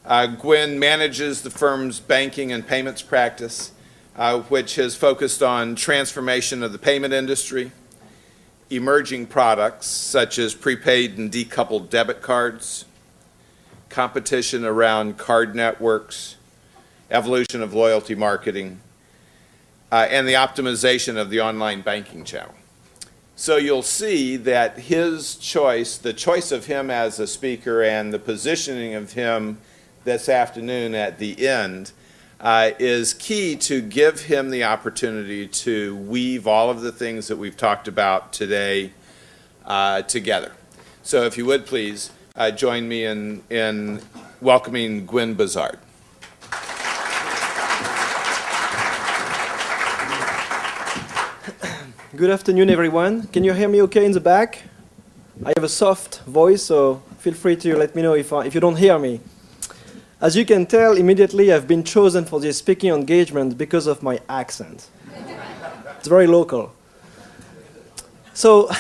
Gwen manages the firm's banking and payments practice, which has focused on transformation of the payment industry, emerging products such as prepaid and decoupled debit cards, competition around card networks, evolution of loyalty marketing, and the optimization of the online banking channel. So you'll see that his choice, the choice of him as a speaker and the positioning of him this afternoon at the end is key to give him the opportunity to weave all of the things that we've talked about today together. So if you would please join me in welcoming Gwen Buzard. Good afternoon, everyone. Can you hear me okay in the back? I have a soft voice, so feel free to let me know if you don't hear me. As you can tell, immediately I've been chosen for this speaking engagement because of my accent. It's very local. So,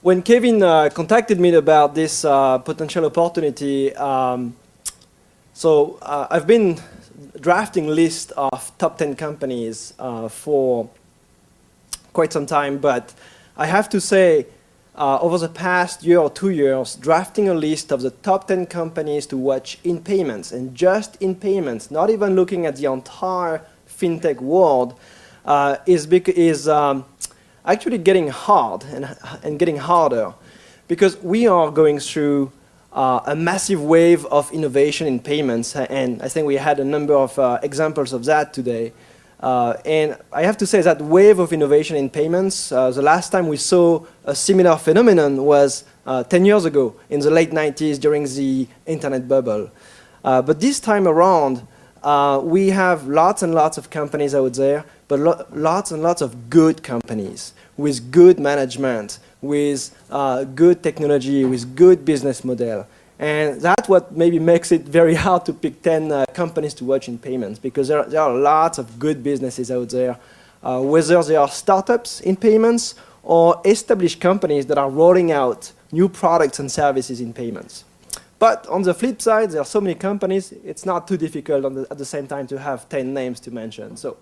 when Kevin contacted me about this potential opportunity, I've been drafting a list of top 10 companies for quite some time, but I have to say, over the past year or 2 years, drafting a list of the top 10 companies to watch in payments, and just in payments, not even looking at the entire fintech world, is actually getting hard and getting harder, because we are going through a massive wave of innovation in payments, and I think we had a number of examples of that today. And I have to say that wave of innovation in payments, the last time we saw a similar phenomenon was 10 years ago, in the late 90s during the internet bubble. But this time around, we have lots and lots of companies out there, but lots and lots of good companies with good management, with good technology, with good business model. And that's what maybe makes it very hard to pick 10 companies to watch in payments, because there are lots of good businesses out there, whether they are startups in payments or established companies that are rolling out new products and services in payments. But on the flip side, there are so many companies, it's not too difficult at the same time to have 10 names to mention. So,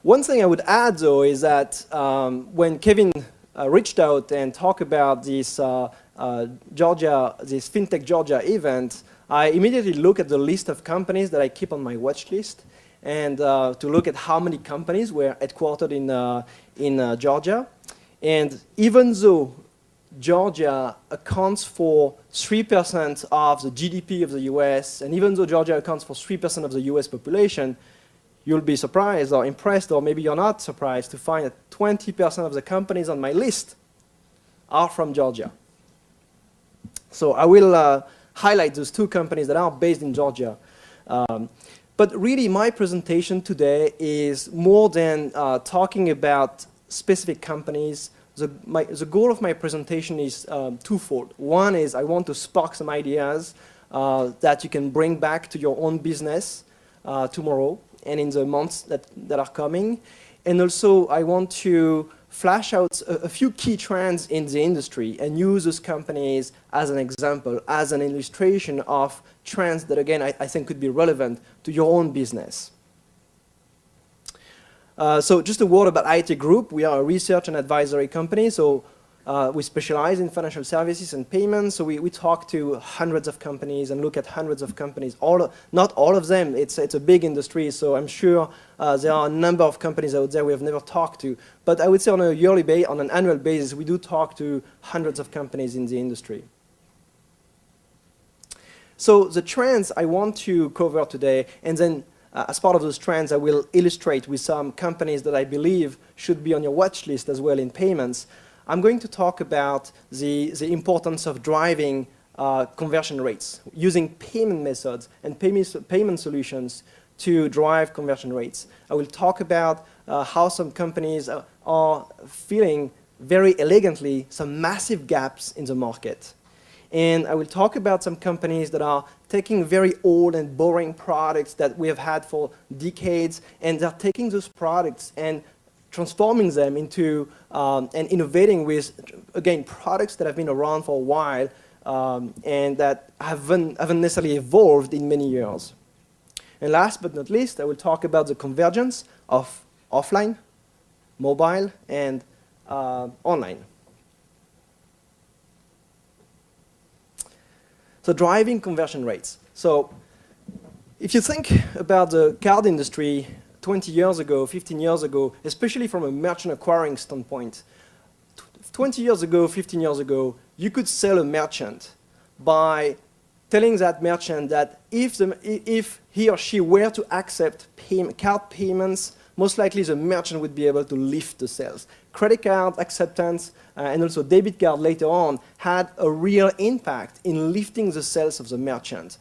one thing I would add, though, is that when Kevin reached out and talked about this this FinTech Georgia event, I immediately look at the list of companies that I keep on my watch list, and to look at how many companies were headquartered in Georgia. And even though Georgia accounts for 3% of the GDP of the US, and even though Georgia accounts for 3% of the US population, you'll be surprised or impressed, or maybe you're not surprised to find that 20% of the companies on my list are from Georgia. So I will highlight those two companies that are based in Georgia. But really, my presentation today is more than talking about specific companies. The goal of my presentation is twofold. One is I want to spark some ideas that you can bring back to your own business tomorrow and in the months that are coming. And also, I want to flash out a few key trends in the industry and use those companies as an example, as an illustration of trends that, again, I think could be relevant to your own business. So just a word about IT Group. We are a research and advisory company, so we specialize in financial services and payments. So we talk to hundreds of companies and look at hundreds of companies. Not all of them. It's a big industry, so I'm sure there are a number of companies out there we have never talked to. But I would say on an annual basis, we do talk to hundreds of companies in the industry. So the trends I want to cover today, and then as part of those trends, I will illustrate with some companies that I believe should be on your watch list as well in payments. I'm going to talk about the importance of driving conversion rates, using payment methods and payment solutions to drive conversion rates. I will talk about how some companies are filling very elegantly some massive gaps in the market. And I will talk about some companies that are taking very old and boring products that we have had for decades, and they're taking those products and transforming them into and innovating with, again, products that have been around for a while and that haven't necessarily evolved in many years. And last but not least, I will talk about the convergence of offline, mobile, and online. So driving conversion rates. So if you think about the card industry 20 years ago, 15 years ago, especially from a merchant acquiring standpoint, 20 years ago, 15 years ago, you could sell a merchant by telling that merchant that if he or she were to accept card payments, most likely the merchant would be able to lift the sales. Credit card acceptance and also debit card later on had a real impact in lifting the sales of the merchant.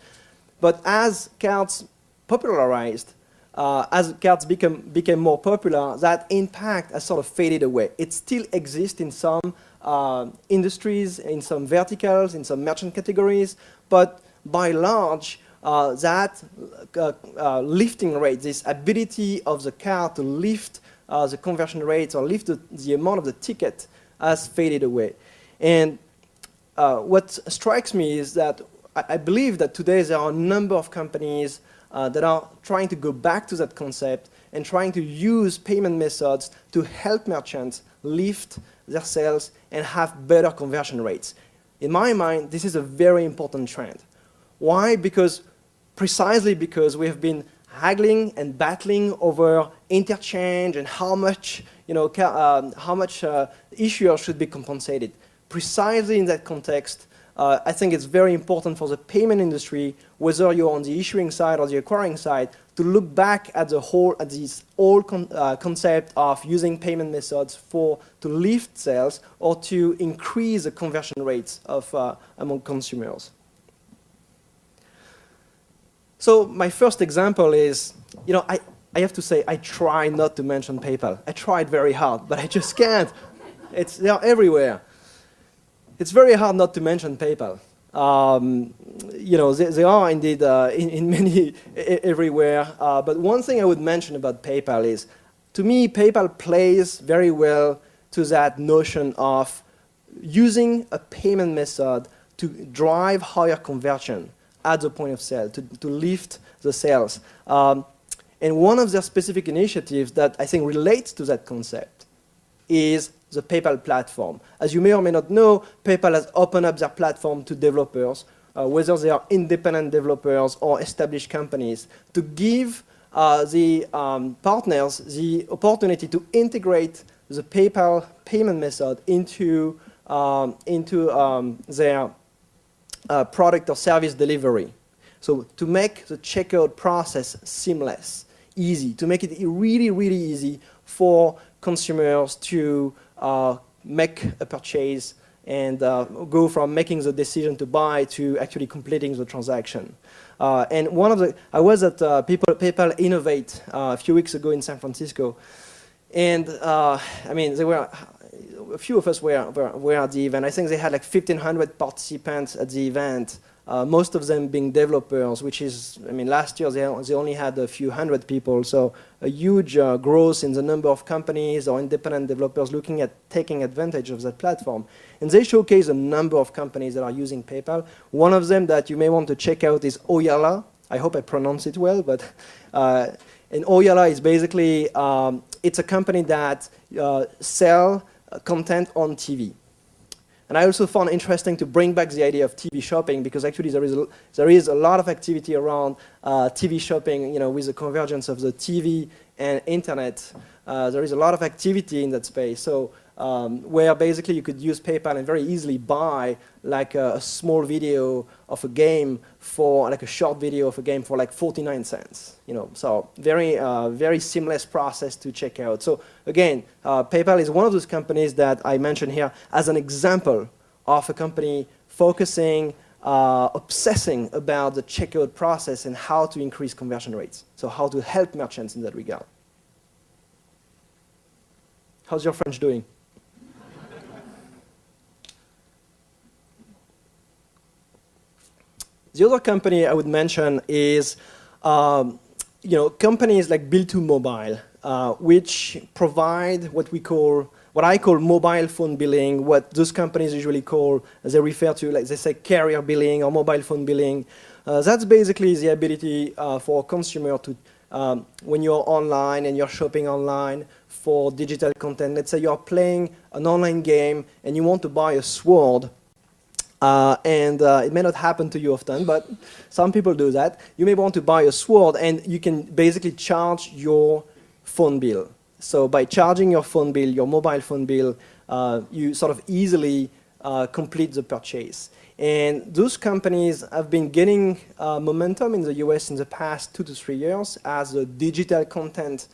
But as cards popularized, as cards became more popular, that impact has sort of faded away. It still exists in some industries, in some verticals, in some merchant categories, but by and large, that lifting rate, this ability of the card to lift the conversion rates or lift the amount of the ticket has faded away. And what strikes me is that I believe that today there are a number of companies that are trying to go back to that concept and trying to use payment methods to help merchants lift their sales and have better conversion rates. In my mind, this is a very important trend. Why? Precisely because we have been haggling and battling over interchange and how much, issuers should be compensated. Precisely in that context, I think it's very important for the payment industry, whether you're on the issuing side or the acquiring side, to look back at this whole concept of using payment methods to lift sales or to increase the conversion rates among consumers. So my first example is, I have to say, I try not to mention PayPal. I tried very hard, but I just can't. They are everywhere. It's very hard not to mention PayPal. They are indeed in many everywhere. But one thing I would mention about PayPal is, to me, PayPal plays very well to that notion of using a payment method to drive higher conversion at the point of sale, to lift the sales. And one of their specific initiatives that I think relates to that concept is the PayPal platform. As you may or may not know, PayPal has opened up their platform to developers, whether they are independent developers or established companies, to give the partners the opportunity to integrate the PayPal payment method into their product or service delivery. So to make the checkout process seamless, easy, to make it really, really easy for consumers to make a purchase and go from making the decision to buy to actually completing the transaction. And I was at PayPal Innovate a few weeks ago in San Francisco, and there were a few of us were at the event. I think they had like 1,500 participants at the event, most of them being developers, which is, last year they only had a few hundred people, so a huge growth in the number of companies or independent developers looking at taking advantage of that platform. And they showcase a number of companies that are using PayPal. One of them that you may want to check out is Oyala. I hope I pronounce it well, but and Oyala is basically, it's a company that sells content on TV. And I also found it interesting to bring back the idea of TV shopping, because actually there is a lot of activity around TV shopping, with the convergence of the TV and internet. There is a lot of activity in that space. So where basically you could use PayPal and very easily buy like a small video of a game for, like a short video of a game for like 49 cents. So very seamless process to check out. So again, PayPal is one of those companies that I mentioned here as an example of a company focusing, obsessing about the checkout process and how to increase conversion rates. So how to help merchants in that regard. How's your French doing? The other company I would mention is, companies like Bill2Mobile. which provide what I call mobile phone billing, what those companies usually call, as they refer to, like they say, carrier billing or mobile phone billing. That's basically the ability for a consumer to, when you're online and you're shopping online for digital content, let's say you're playing an online game and you want to buy a sword, it may not happen to you often, but some people do that. You may want to buy a sword and you can basically charge your phone bill. So by charging your phone bill, your mobile phone bill, you sort of easily complete the purchase. And those companies have been getting momentum in the US in the past 2 to 3 years as the digital content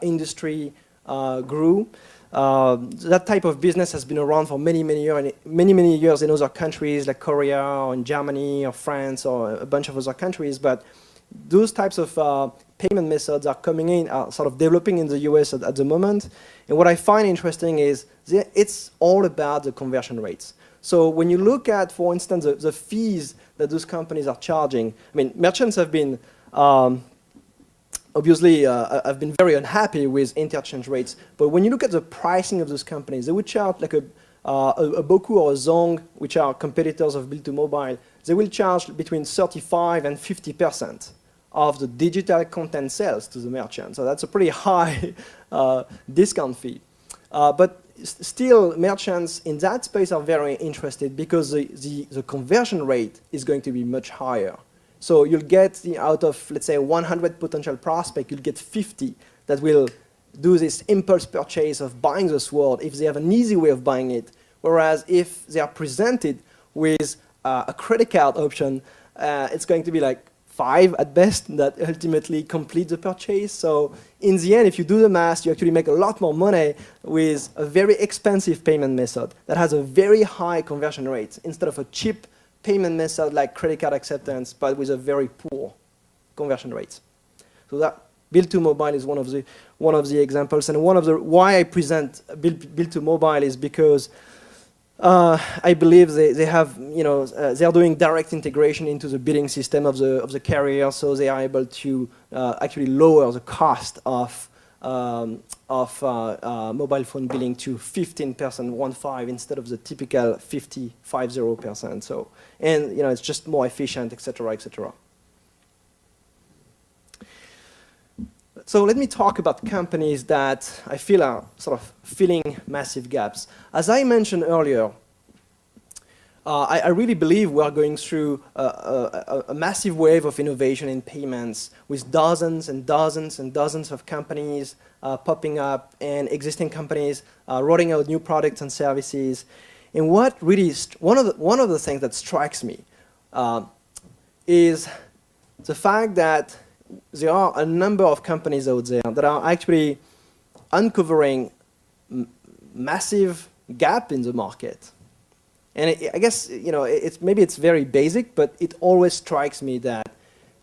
industry grew. That type of business has been around for many years in other countries like Korea or in Germany or France or a bunch of other countries. But those types of payment methods are coming in, are sort of developing in the US at the moment. And what I find interesting is it's all about the conversion rates. So when you look at, for instance, the fees that those companies are charging, I mean, merchants have been obviously, I've been very unhappy with interchange rates. But when you look at the pricing of those companies, they would charge like a Boku or a Zong, which are competitors of Bill2Mobile. They will charge between 35 and 50% of the digital content sales to the merchant. So that's a pretty high discount fee. But still, merchants in that space are very interested because the conversion rate is going to be much higher. So you'll get, out of, let's say, 100 potential prospects, you'll get 50 that will do this impulse purchase of buying the sword if they have an easy way of buying it. Whereas if they are presented with a credit card option, it's going to be like 5 at best that ultimately complete the purchase. So in the end, if you do the math, you actually make a lot more money with a very expensive payment method that has a very high conversion rate instead of a cheap payment method like credit card acceptance, but with a very poor conversion rate. So that Bill2Mobile is one of the examples, and why I present Bill2Mobile is because I believe they have, they are doing direct integration into the billing system of the carrier, so they are able to actually lower the cost of mobile phone billing to 15%, instead of the typical 50%. So, and it's just more efficient, etc., etc. So let me talk about companies that I feel are sort of filling massive gaps. As I mentioned earlier, I really believe we are going through a massive wave of innovation in payments with dozens and dozens and dozens of companies popping up and existing companies rolling out new products and services. And what really one of the things that strikes me is the fact that there are a number of companies out there that are actually uncovering massive gap in the market. And I guess maybe it's very basic, but it always strikes me that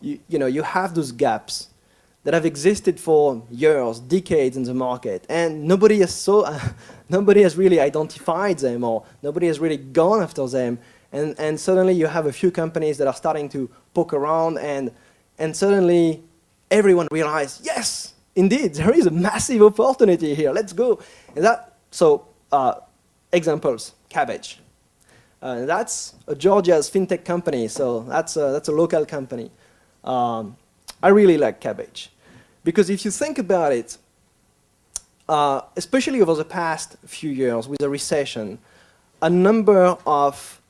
you have those gaps that have existed for years, decades in the market, and nobody has really identified them, or nobody has really gone after them. And suddenly you have a few companies that are starting to poke around, and suddenly everyone realizes, yes, indeed, there is a massive opportunity here. Let's go. And examples, Cabbage. That's Georgia's FinTech company, so that's a local company. I really like Cabbage. Because if you think about it, especially over the past few years with the recession, a number of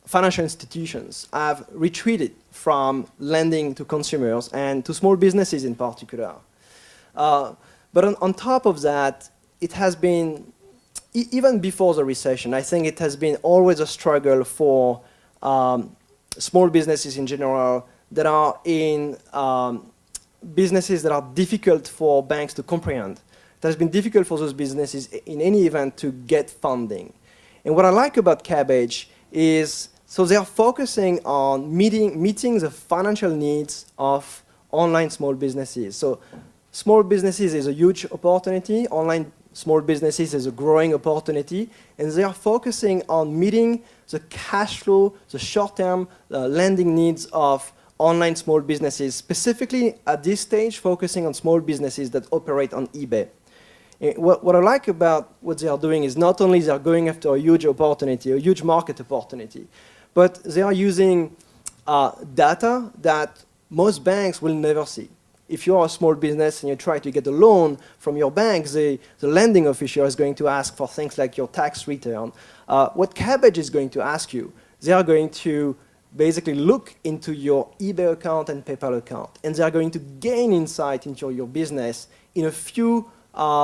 financial institutions have retreated from lending to consumers and to small businesses in particular. But on top of that, it has been, even before the recession, I think it has been always a struggle for small businesses in general that are in businesses that are difficult for banks to comprehend. It has been difficult for those businesses in any event to get funding. And what I like about Cabbage is, so they are focusing on meeting the financial needs of online small businesses. So small businesses is a huge opportunity. Online small businesses is a growing opportunity. And they are focusing on meeting the cash flow, the short-term lending needs of online small businesses, specifically at this stage focusing on small businesses that operate on eBay. What I like about what they are doing is not only they are going after a huge opportunity, a huge market opportunity, but they are using data that most banks will never see. If you are a small business and you try to get a loan from your bank, the lending official is going to ask for things like your tax return. What Cabbage is going to ask you, they are going to basically look into your eBay account and PayPal account, and they are going to gain insight into your business in a few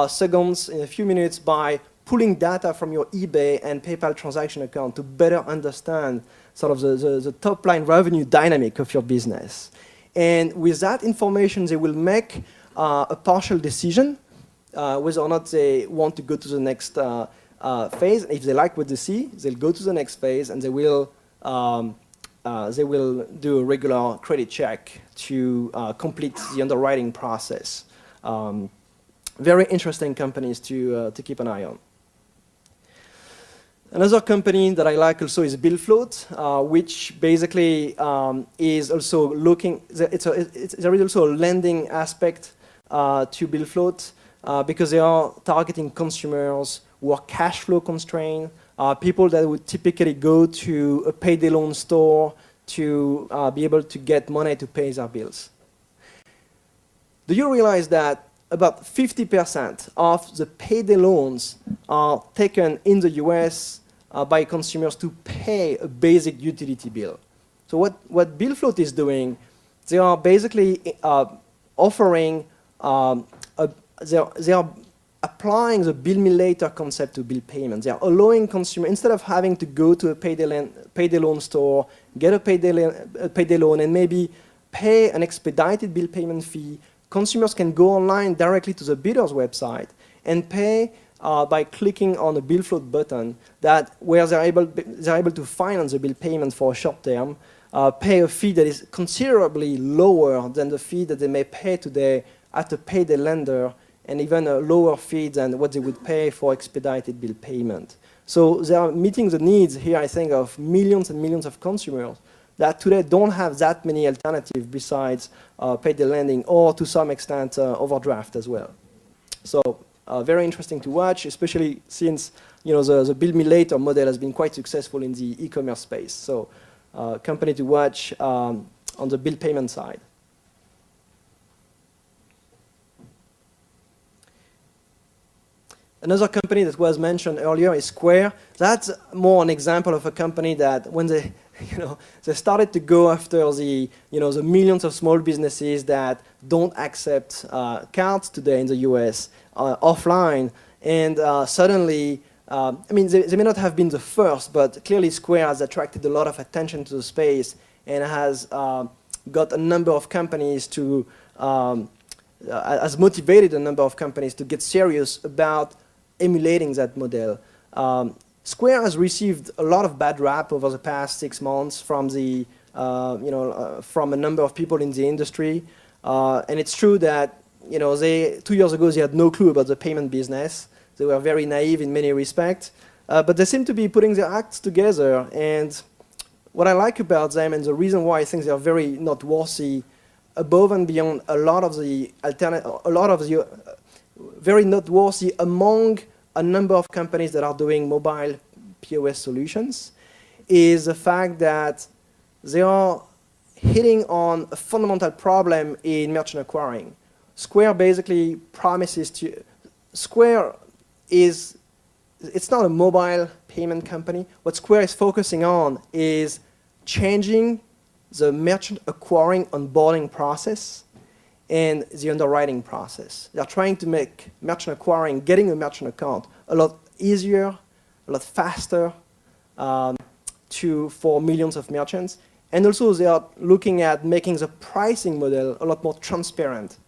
seconds, in a few minutes, by pulling data from your eBay and PayPal transaction account to better understand sort of the top line revenue dynamic of your business. And with that information, they will make a partial decision whether or not they want to go to the next phase. If they like what they see, they'll go to the next phase, and they will do a regular credit check to complete the underwriting process. Very interesting companies to keep an eye on. Another company that I like also is BillFloat, which basically is also looking, there is also a lending aspect to BillFloat because they are targeting consumers who are cash flow constrained, people that would typically go to a payday loan store to be able to get money to pay their bills. Do you realize that about 50% of the payday loans are taken in the US by consumers to pay a basic utility bill? So what BillFloat is doing, they are basically offering, they are applying the bill me later concept to bill payments. They are allowing consumers, instead of having to go to a payday loan store, get a payday loan, and maybe pay an expedited bill payment fee, consumers can go online directly to the bidder's website and pay by clicking on the BillFloat button where they're able to finance the bill payment for a short term, pay a fee that is considerably lower than the fee that they may pay today at a payday lender, and even a lower fee than what they would pay for expedited bill payment. So they are meeting the needs here, I think, of millions and millions of consumers that today don't have that many alternatives besides payday lending or, to some extent, overdraft as well. So very interesting to watch, especially since the bill me later model has been quite successful in the e-commerce space. So company to watch on the bill payment side. Another company that was mentioned earlier is Square. That's more an example of a company that when they they started to go after the millions of small businesses that don't accept cards today in the US offline, and suddenly, they may not have been the first, but clearly Square has attracted a lot of attention to the space and has got a number of companies to, has motivated a number of companies to get serious about emulating that model. Square has received a lot of bad rap over the past 6 months from from a number of people in the industry, and it's true that 2 years ago they had no clue about the payment business. They were very naive in many respects, but they seem to be putting their acts together. And what I like about them, and the reason why I think they are very noteworthy, above and beyond a lot of the very noteworthy among a number of companies that are doing mobile POS solutions, is the fact that they are hitting on a fundamental problem in merchant acquiring. Square basically promises to, it's not a mobile payment company. What Square is focusing on is changing the merchant acquiring onboarding process and the underwriting process. They are trying to make merchant acquiring, getting a merchant account, a lot easier, a lot faster for millions of merchants. And also they are looking at making the pricing model a lot more transparent.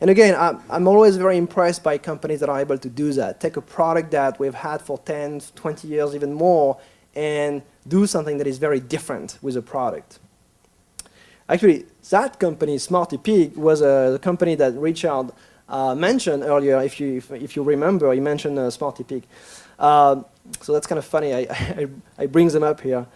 And again, I'm always very impressed by companies that are able to do that. Take a product that we've had for 10, 20 years, even more, and do something that is very different with the product. Actually, that company, Smarty Pig, was a company that Richard mentioned earlier. If you remember, he mentioned Smarty Pig. So that's kind of funny. I bring them up here.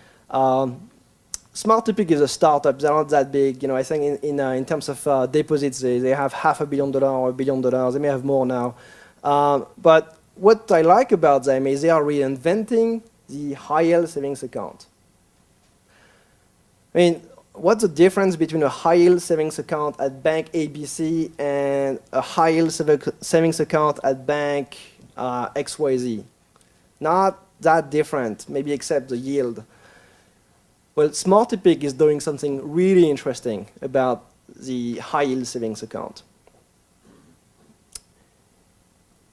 Smartipeak is a startup. They're not that big. I think in terms of deposits, they have $500 million or $1 billion. They may have more now. But what I like about them is they are reinventing the high-yield savings account. I mean, what's the difference between a high-yield savings account at Bank ABC and a high-yield savings account at Bank XYZ? Not that different, maybe except the yield. Well, Smartipeak is doing something really interesting about the high-yield savings account.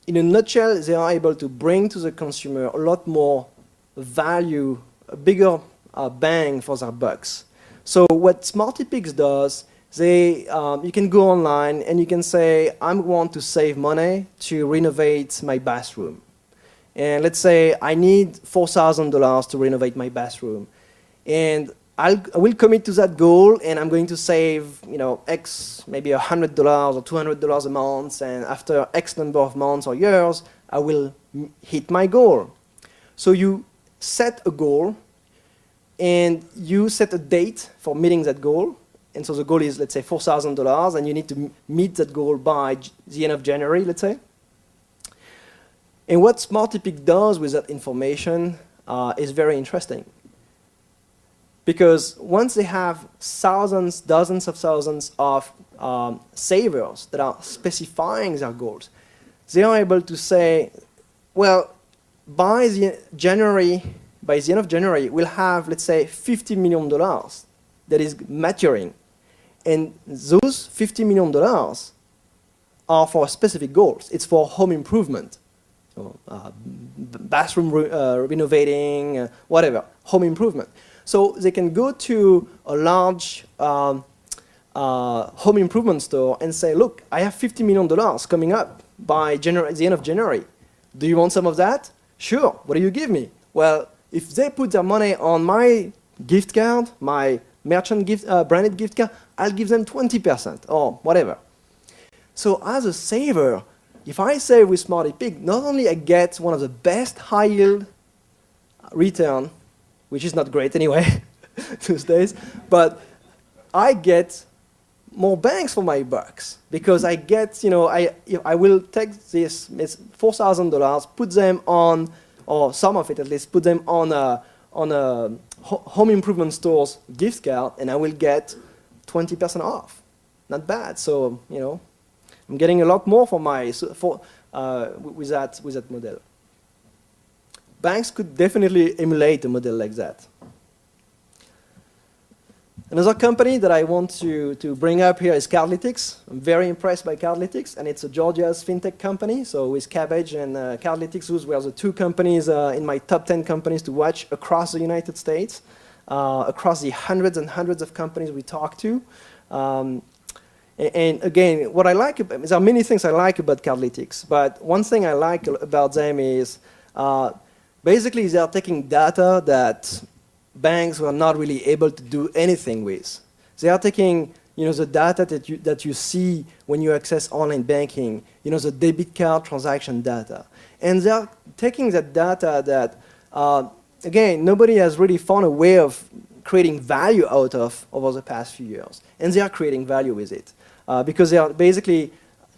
In a nutshell, they are able to bring to the consumer a lot more value, a bigger bang for their bucks. So what Smartipeak does, you can go online and you can say, I want to save money to renovate my bathroom. And let's say I need $4,000 to renovate my bathroom. And I will commit to that goal, and I'm going to save, X, maybe $100 or $200 a month, and after X number of months or years, I will hit my goal. So you set a goal, and you set a date for meeting that goal. And so the goal is, let's say, $4,000, and you need to meet that goal by the end of January, let's say. And what Smartipeak does with that information is very interesting. Because once they have thousands, dozens of thousands of savers that are specifying their goals, they are able to say, well, by the end of January, we'll have, let's say, $50 million that is maturing. And those $50 million are for specific goals. It's for home improvement, bathroom renovating, whatever, home improvement. So they can go to a large home improvement store and say, look, I have $50 million coming up by the end of January. Do you want some of that? Sure. What do you give me? Well, if they put their money on my gift card, my merchant branded gift card, I'll give them 20% or whatever. So as a saver, if I save with Smartipeak, not only I get one of the best high-yield return, which is not great anyway these days, but I get more bangs for my bucks because I get, I will take this $4,000, put them on, or some of it at least, put them on a home improvement store's gift card, and I will get 20% off. Not bad. So, I'm getting a lot more for with that model. Banks could definitely emulate a model like that. Another company that I want to bring up here is Cardlytics. I'm very impressed by Cardlytics, and it's a Georgia's fintech company. So with Cabbage and Cardlytics, those were the two companies in my top 10 companies to watch across the United States, across the hundreds and hundreds of companies we talk to. And again, what I like, there are many things I like about Cardlytics, but one thing I like about them is basically they are taking data that banks were not really able to do anything with. They are taking the data that you see when you access online banking, the debit card transaction data. And they are taking that data that, again, nobody has really found a way of creating value out of over the past few years. And they are creating value with it. Because they are basically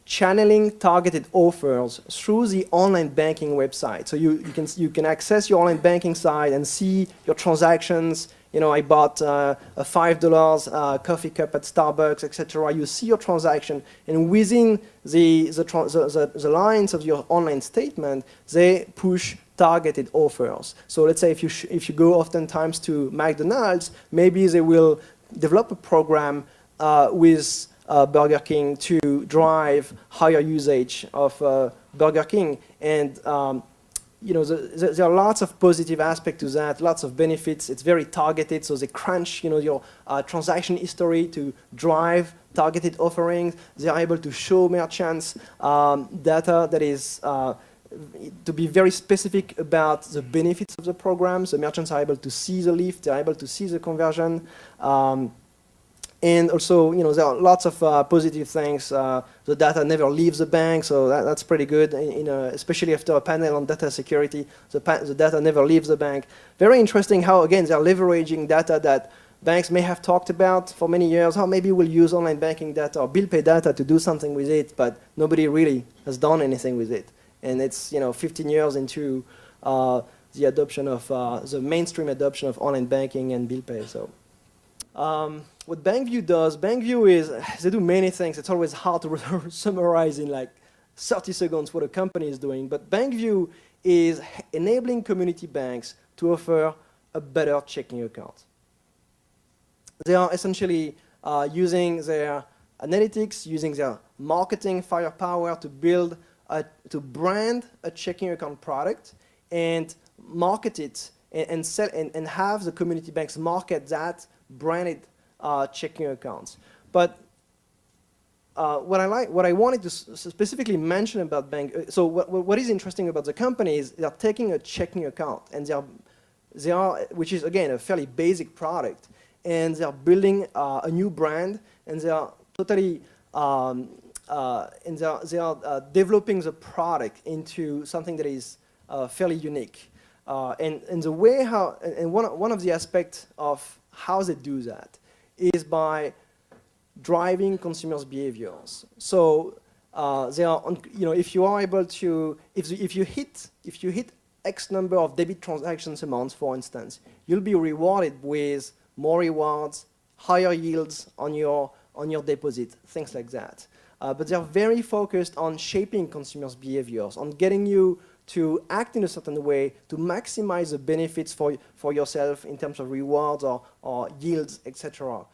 channeling targeted offers through the online banking website. So you can access your online banking site and see your transactions. I bought a $5 coffee cup at Starbucks, etc. You see your transaction, and within the lines of your online statement, they push targeted offers. So let's say if you go oftentimes to McDonald's, maybe they will develop a program with Burger King to drive higher usage of Burger King. And there are lots of positive aspects to that, lots of benefits. It's very targeted, so they crunch your transaction history to drive targeted offerings. They are able to show merchants data that is to be very specific about the benefits of the program. So merchants are able to see the lift, they're able to see the conversion. And also, there are lots of positive things. The data never leaves the bank, so that's pretty good, especially after a panel on data security. The data never leaves the bank. Very interesting how, again, they're leveraging data that banks may have talked about for many years, how maybe we'll use online banking data or bill pay data to do something with it, but nobody really has done anything with it. And it's 15 years into the adoption of the mainstream adoption of online banking and bill pay. So, what BankView does, BankView is they do many things. It's always hard to summarize in like 30 seconds what a company is doing. But BankView is enabling community banks to offer a better checking account. They are essentially using their analytics, using their marketing firepower to build, to brand a checking account product and market it and sell and have the community banks market that branded checking accounts. But what I wanted to specifically mention about so what is interesting about the company is they're taking a checking account and they are, which is again a fairly basic product, and they're building a new brand, and they are totally and they are developing the product into something that is fairly unique. And the way how and one of the aspects of how they do that is by driving consumers' behaviors. So they are if you are able to if you hit X number of debit transactions amounts, for instance, you'll be rewarded with more rewards, higher yields on your deposit, things like that. But they're very focused on shaping consumers' behaviors, on getting you to act in a certain way to maximize the benefits for yourself in terms of rewards or yields, etc.